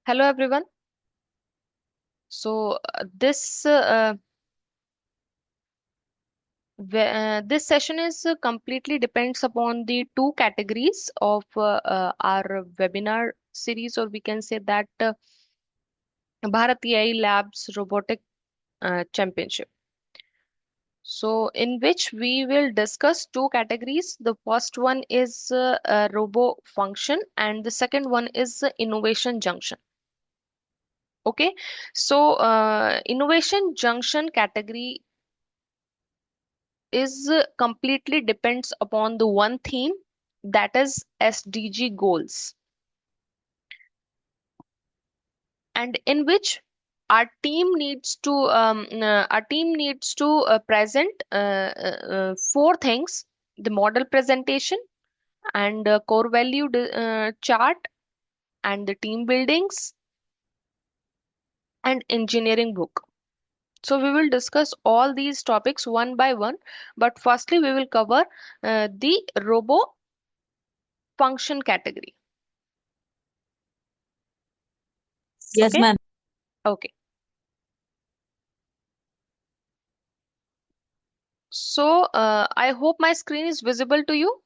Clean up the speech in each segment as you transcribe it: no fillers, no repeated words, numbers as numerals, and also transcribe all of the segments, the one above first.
Hello everyone. This session is completely depends upon the two categories of our webinar series, or we can say that Bharat AI Labs Robotic Championship. So, in which we will discuss two categories. The first one is Robo Function, and the second one is Innovation Junction. Okay, so Innovation Junction category is completely depends upon the one theme, that is SDG goals, and in which our team needs to present four things: the model presentation and core value chart and the team buildings and engineering book. So we will discuss all these topics one by one, but firstly we will cover the robo function category. Yes, Okay. ma'am. Okay. So, I hope my screen is visible to you.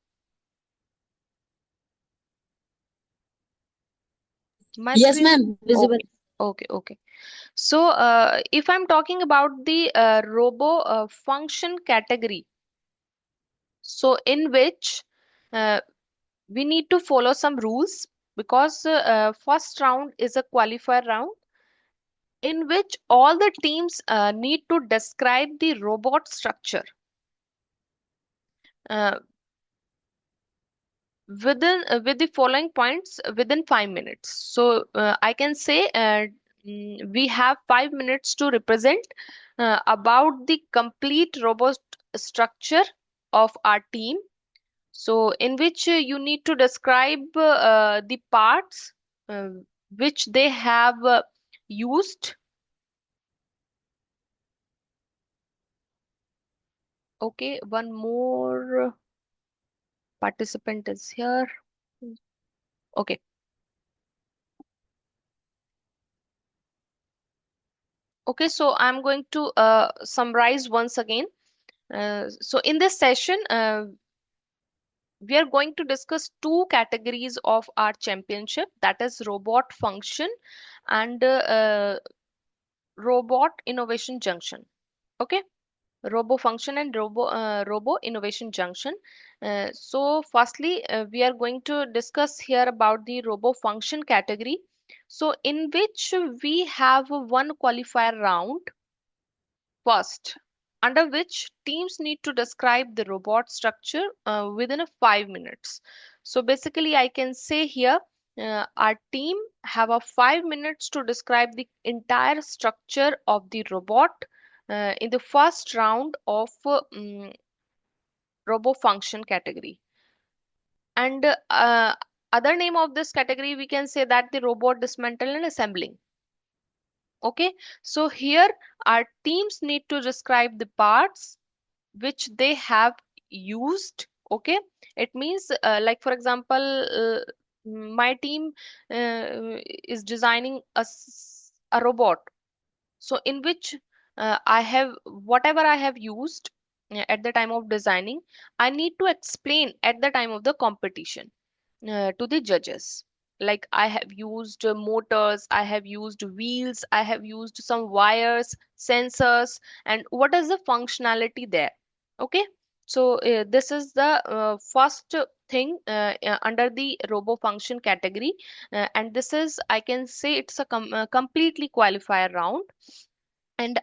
My Yes, screen is ma'am. Visible. okay. Okay, okay. So, if I'm talking about the robo function category, so in which uh, we need to follow some rules, because first round is a qualifier round in which all the teams need to describe the robot structure. Uh, with the following points within 5 minutes. So I can say we have 5 minutes to represent about the complete robust structure of our team. So in which you need to describe the parts uh, which they have used. Okay, one more participant is here. Okay. Okay, so I'm going to summarize once again. So in this session, we are going to discuss two categories of our championship, that is robot function and robot innovation junction. Okay, robo function and robo innovation junction. So firstly, we are going to discuss here about the robo function category. So in which we have one qualifier round first, under which teams need to describe the robot structure within a 5 minutes. So basically, I can say here our team have a 5 minutes to describe the entire structure of the robot in the first round of robo function category. And other name of this category, we can say that the robot dismantle and assembling. Okay, so here our teams need to describe the parts which they have used. Okay, it means like for example, my team is designing a robot, so in which I have whatever I have used at the time of designing, I need to explain at the time of the competition to the judges. Like I have used motors, I have used wheels, I have used some wires, sensors, and what is the functionality there. Okay, so this is the first thing under the robo function category, and this is, I can say, it's a completely qualifier round, and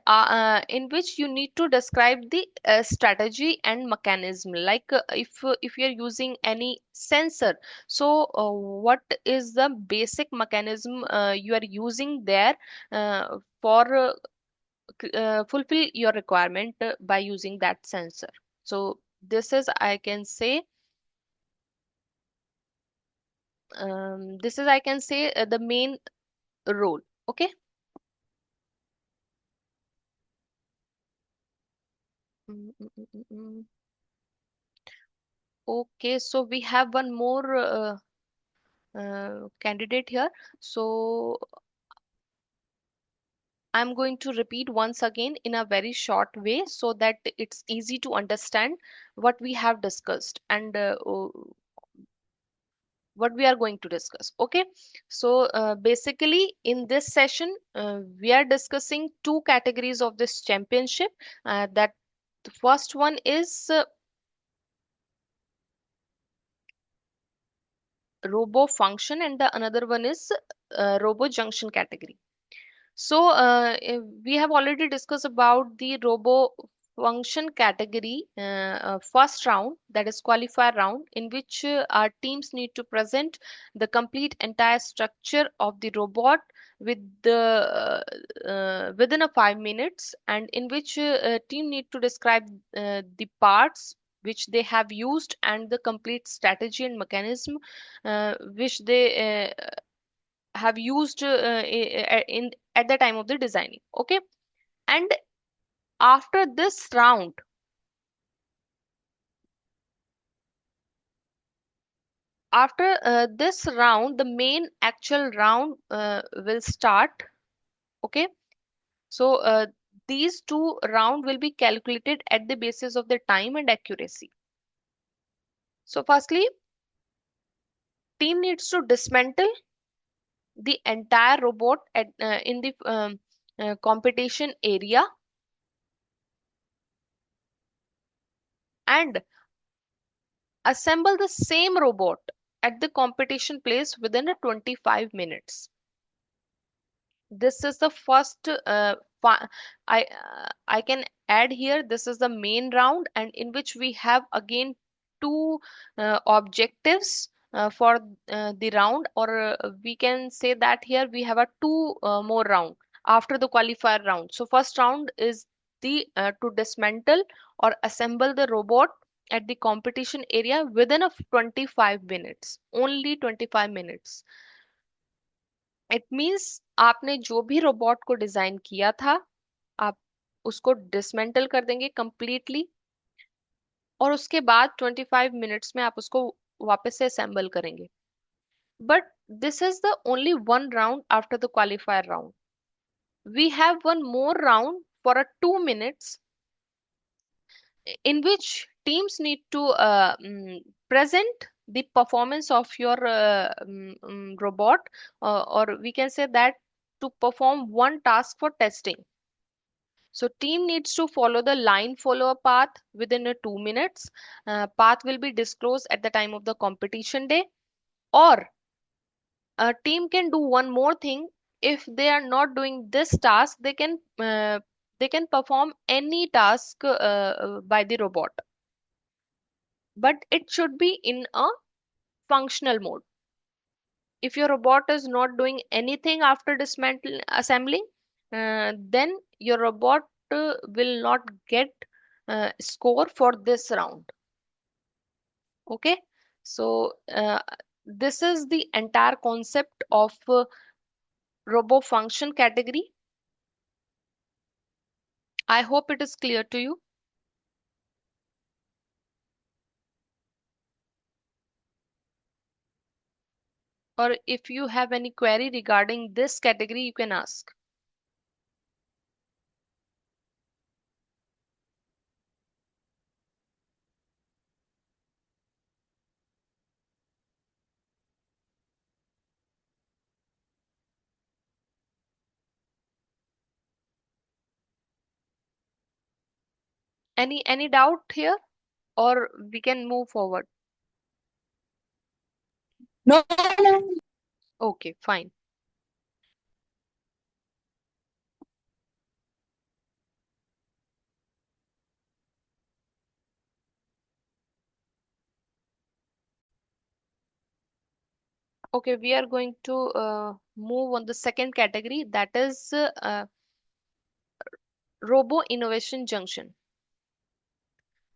in which you need to describe the strategy and mechanism, like if you're using any sensor, so what is the basic mechanism you are using there for fulfill your requirement by using that sensor. So this is, I can say, the main role. Okay. Mm, mm, mm, mm, mm. Okay, so we have one more candidate here. So I'm going to repeat once again in a very short way so that it's easy to understand what we have discussed and what we are going to discuss. Okay, so basically in this session we are discussing two categories of this championship. That the first one is robo function and the another one is robo junction category. So, we have already discussed about the robo function category first round, that is qualifier round, in which our teams need to present the complete entire structure of the robot with within a 5 minutes, and in which team need to describe the parts which they have used and the complete strategy and mechanism which they have used in at the time of the designing. Okay, and after this round, the main actual round will start. Okay, so these two round will be calculated at the basis of the time and accuracy. So firstly, team needs to dismantle the entire robot in the competition area and assemble the same robot at the competition place within a 25 minutes. This is the first I can add here, this is the main round, and in which we have again two objectives for the round, or we can say that here we have a two more round after the qualifier round. So first round is the to dismantle or assemble the robot at the competition area within a 25 minutes, only 25 minutes. It means आपने जो भी robot को design किया था, आप उसको dismantle कर देंगे कंप्लीटली, और उसके बाद 25 मिनट्स में आप उसको वापस से असेंबल करेंगे. But this is the only one round after the qualifier round. We have one more round for a 2 minutes in which teams need to present the performance of your robot, or we can say that to perform one task for testing. So team needs to follow the line follower path within a 2 minutes. Path will be disclosed at the time of the competition day. Or a team can do one more thing. If they are not doing this task, they can perform any task by the robot, but it should be in a functional mode. If your robot is not doing anything after dismantling assembling, then your robot will not get score for this round. Okay, so this is the entire concept of robo function category. I hope it is clear to you. Or if you have any query regarding this category, you can ask. Any doubt here, or we can move forward? No, no. Okay, fine. Okay, we are going to move on the second category, that is Robo Innovation Junction.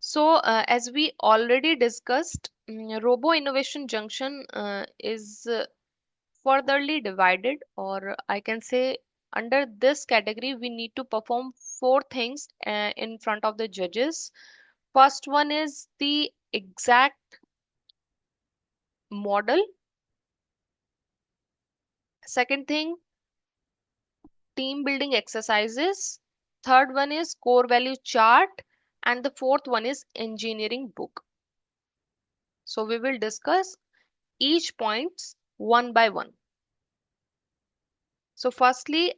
So, as we already discussed, Robo Innovation Junction is furtherly divided, or I can say under this category, we need to perform four things in front of the judges. First one is the exact model. Second thing, team building exercises, third one is core value chart, and the fourth one is engineering book. So we will discuss each points one by one. So firstly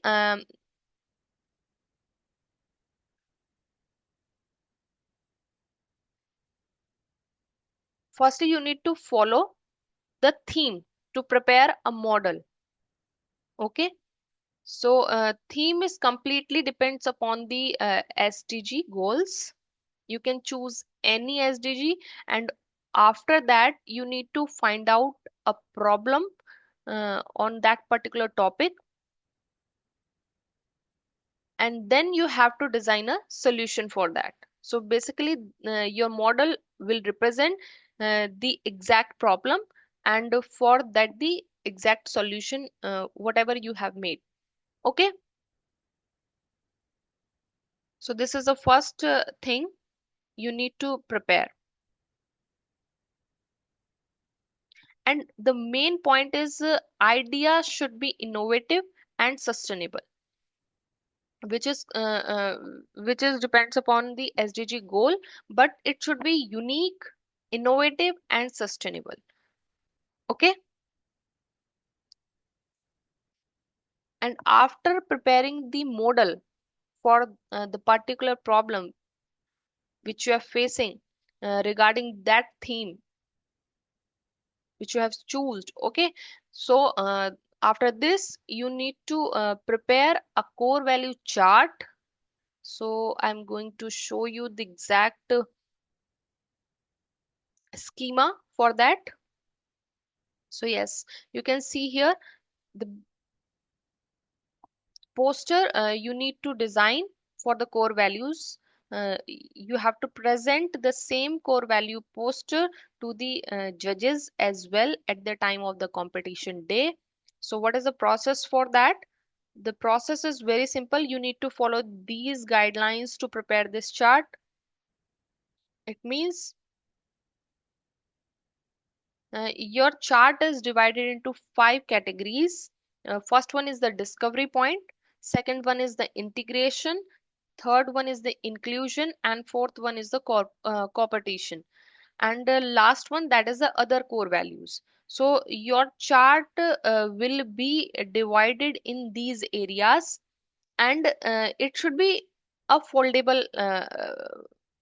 you need to follow the theme to prepare a model. Okay. So theme is completely depends upon the SDG goals. You can choose any SDG, and after that you need to find out a problem on that particular topic, and then you have to design a solution for that. So basically your model will represent the exact problem, and for that the exact solution whatever you have made. Okay. So this is the first thing you need to prepare. And the main point is idea should be innovative and sustainable, which is depends upon the SDG goal, but it should be unique, innovative, and sustainable. Okay. And after preparing the model for the particular problem which you are facing regarding that theme which you have chosen, okay, so after this you need to prepare a core value chart. So I'm going to show you the exact schema for that. So yes, you can see here the poster you need to design for the core values. You have to present the same core value poster to the judges as well at the time of the competition day. So what is the process for that? The process is very simple. You need to follow these guidelines to prepare this chart. It means your chart is divided into five categories. First one is the discovery point, second one is the integration, third one is the inclusion, and fourth one is the competition, and the last one that is the other core values. So your chart will be divided in these areas, and it should be a foldable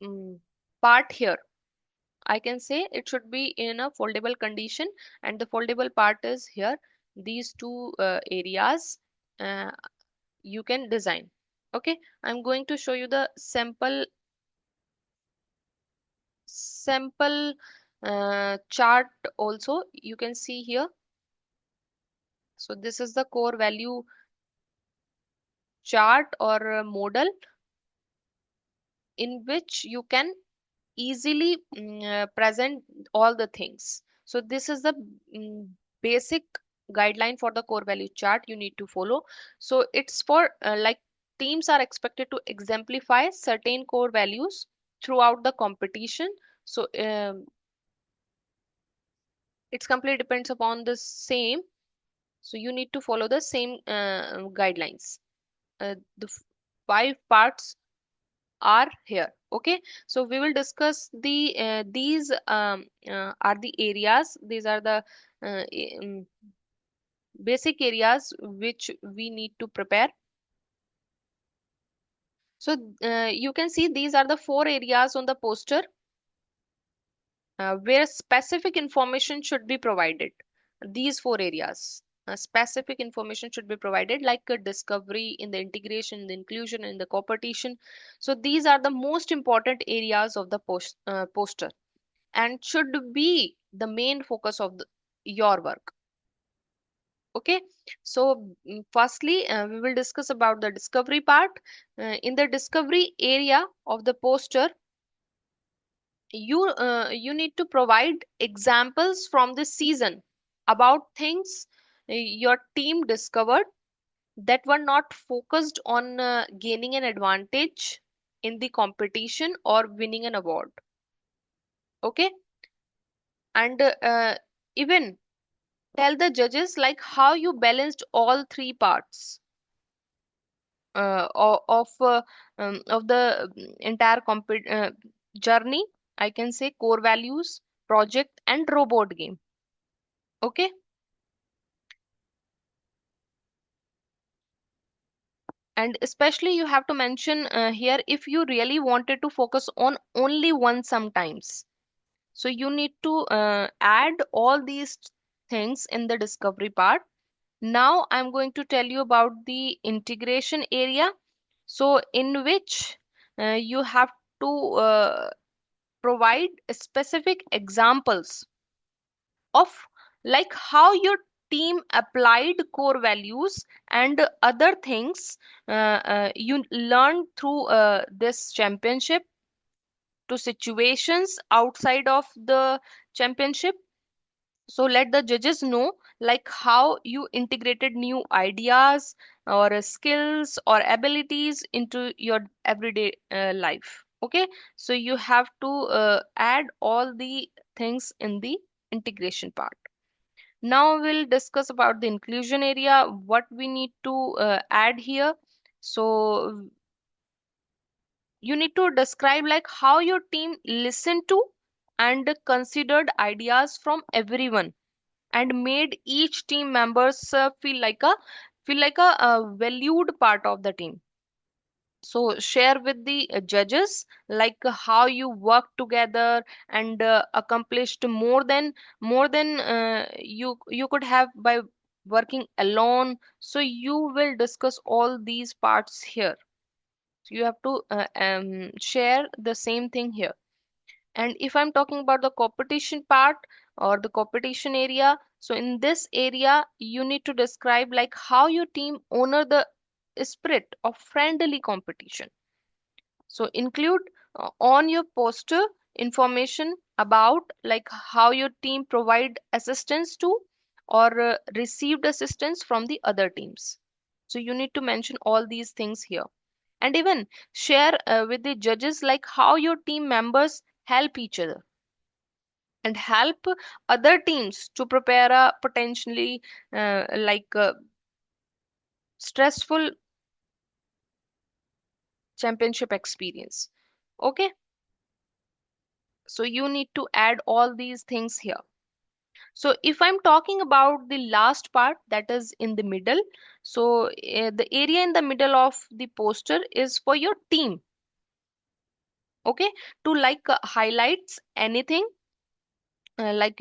mm, part here. I can say it should be in a foldable condition, and the foldable part is here. These two areas uh, you can design. Okay, I'm going to show you the sample chart also. You can see here. So this is the core value chart or model in which you can easily present all the things. So this is the basic guideline for the core value chart you need to follow. So it's for like teams are expected to exemplify certain core values throughout the competition. So it's completely depends upon the same. So you need to follow the same guidelines. The five parts are here. Okay, so we will discuss these are the areas. These are the basic areas which we need to prepare. So you can see these are the four areas on the poster where specific information should be provided. These four areas, specific information should be provided, like a discovery, in the integration, the inclusion, and the competition. So these are the most important areas of the poster, and should be the main focus of your work. Okay, so firstly we will discuss about the discovery part. In the discovery area of the poster, you need to provide examples from the season about things your team discovered that were not focused on gaining an advantage in the competition or winning an award. Okay, and even tell the judges like how you balanced all three parts. of the entire journey. I can say core values, project, and robot game. Okay. And especially you have to mention here if you really wanted to focus on only one sometimes. So you need to add all these things in the discovery part. Now I'm going to tell you about the integration area. So in which you have to provide specific examples of like how your team applied core values and other things you learned through this championship to situations outside of the championship. So let the judges know like how you integrated new ideas or skills or abilities into your everyday life. Okay, so you have to add all the things in the integration part. Now we'll discuss about the inclusion area, what we need to add here. So you need to describe like how your team listened to and considered ideas from everyone and made each team members feel like a valued part of the team. So share with the judges like how you work together and accomplished more than you could have by working alone. So you will discuss all these parts here. So you have to share the same thing here. And if I'm talking about the competition part or the competition area, so in this area, you need to describe like how your team honor the spirit of friendly competition. So include on your poster information about like how your team provide assistance to or received assistance from the other teams. So you need to mention all these things here. And even share with the judges like how your team members help each other and help other teams to prepare a potentially stressful championship experience. Okay, so you need to add all these things here. So if I'm talking about the last part that is in the middle, so the area in the middle of the poster is for your team. Okay, to like highlights anything like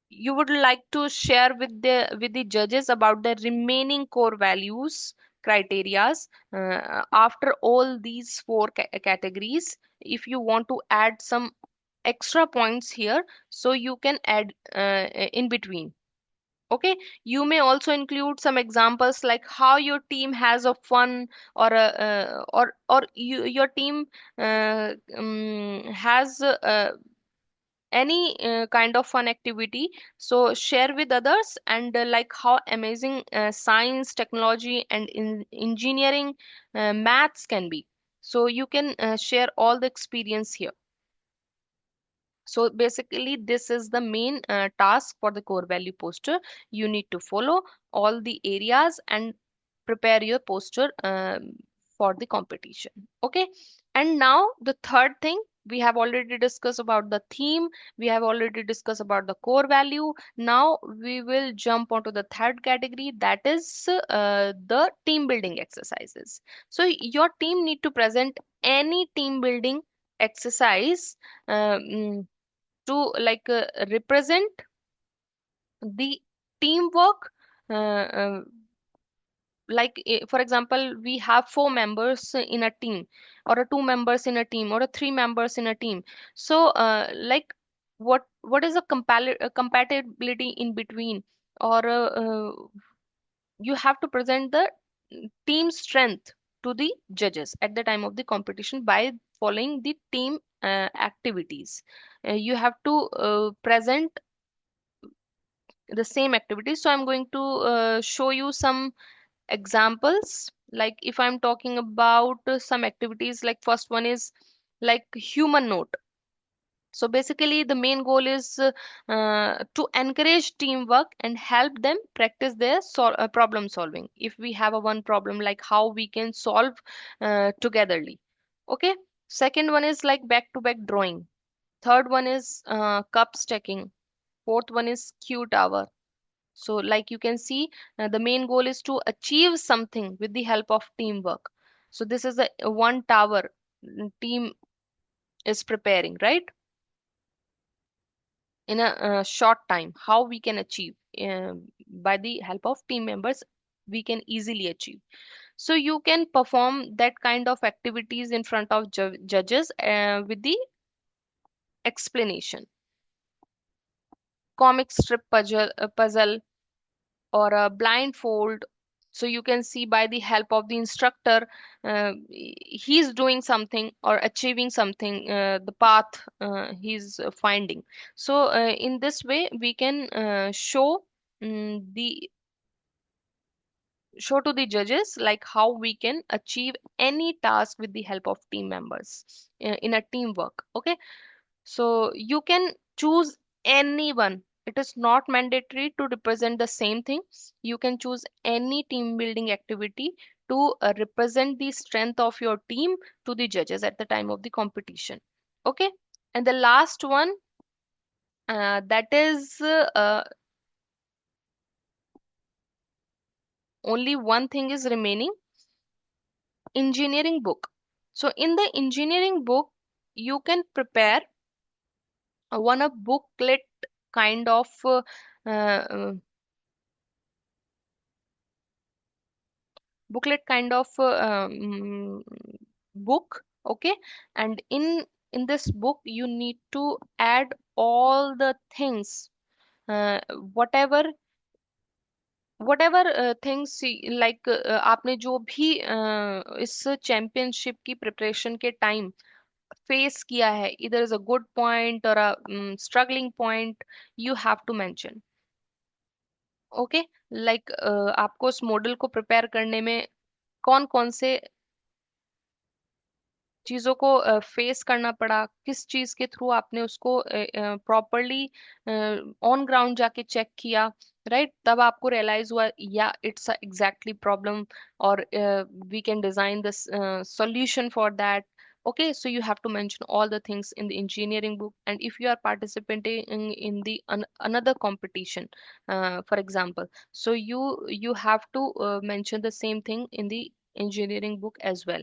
you would like to share with the judges about the remaining core values criterias after all these four categories. If you want to add some extra points here, so you can add in between. Okay, you may also include some examples like how your team has a fun or a your team has any kind of fun activity. So share with others and like how amazing science, technology, and engineering, maths can be. So you can share all the experience here. So basically, this is the main task for the core value poster. You need to follow all the areas and prepare your poster for the competition. Okay. And now the third thing, we have already discussed about the theme. We have already discussed about the core value. Now we will jump onto the third category, that is the team building exercises. So your team need to present any team building exercise to like represent the teamwork. For example, we have four members in a team, or a two members in a team, or a three members in a team. So like what is a compatibility in between, or you have to present the team strength to the judges at the time of the competition by following the team activities. You have to present the same activities. So I'm going to show you some examples. Like if I'm talking about some activities, like first one is like human note. So basically, the main goal is to encourage teamwork and help them practice their problem solving. If we have a one problem, like how we can solve togetherly. Okay. Second one is like back to back drawing. Third one is cup stacking. Fourth one is Q tower. So like you can see, the main goal is to achieve something with the help of teamwork. So this is the one tower team is preparing, right? In a short time, how we can achieve, by the help of team members, we can easily achieve. So you can perform that kind of activities in front of judges with the explanation. Comic strip puzzle or a blindfold. So you can see by the help of the instructor, he's doing something or achieving something, the path he's finding. So in this way we can the show to the judges like how we can achieve any task with the help of team members in a teamwork. Okay. So you can choose anyone. It is not mandatory to represent the same thing. You can choose any team building activity to represent the strength of your team to the judges at the time of the competition. Okay. And the last one, that is only one thing is remaining, engineering book. So in the engineering book, you can prepare one a booklet kind of uh, book. Okay. And in this book you need to add all the things, uh, whatever things like आपने जो भी इस championship की preparation के time face किया है, इधर is a good point और a struggling point, you have to mention. Okay. Like आपको उस मॉडल को प्रिपेयर करने में कौन कौन से चीजों को फेस करना पड़ा, किस चीज के थ्रू आपने उसको प्रॉपरली ऑन ग्राउंड जाके चेक किया, राइट? तब आपको रियलाइज हुआ या इट्स एग्जैक्टली प्रॉब्लम, और we can design this solution for that. Okay, so you have to mention all the things in the engineering book. And if you are participating in the another competition, for example, so you have to mention the same thing in the engineering book as well.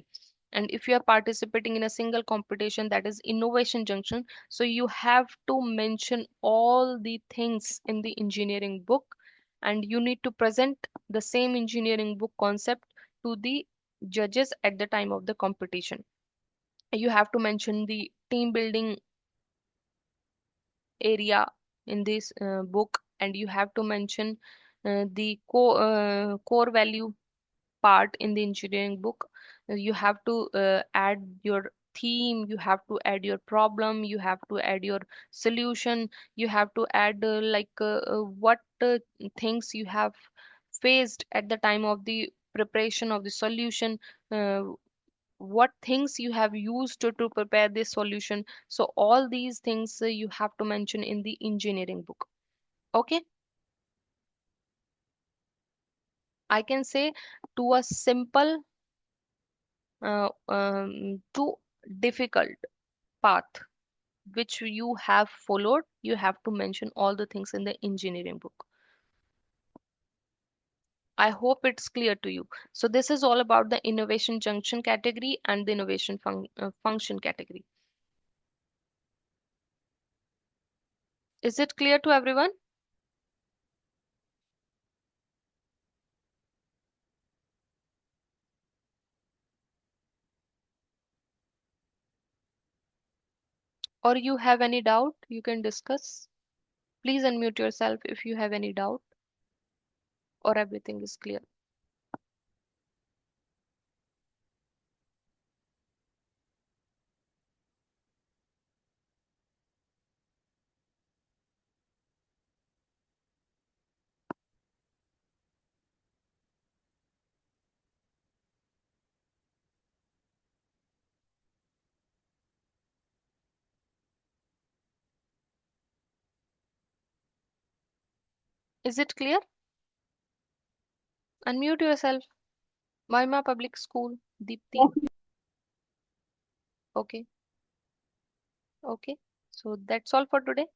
And if you are participating in a single competition, that is innovation junction, so you have to mention all the things in the engineering book, and you need to present the same engineering book concept to the judges at the time of the competition. You have to mention the team building area in this book, and you have to mention the core value part in the engineering book. You have to add your theme, you have to add your problem, you have to add your solution, you have to add what things you have faced at the time of the preparation of the solution, uh, what things you have used to prepare this solution. So all these things you have to mention in the engineering book. Okay. I can say, to a simple to difficult path which you have followed, you have to mention all the things in the engineering book. I hope it's clear to you. So this is all about the innovation junction category and the innovation function category. Is it clear to everyone? Or you have any doubt, you can discuss. Please unmute yourself if you have any doubt, or everything is clear. Is it clear? Unmute yourself. Mahima Public School, Deepti. Okay, okay. So that's all for today.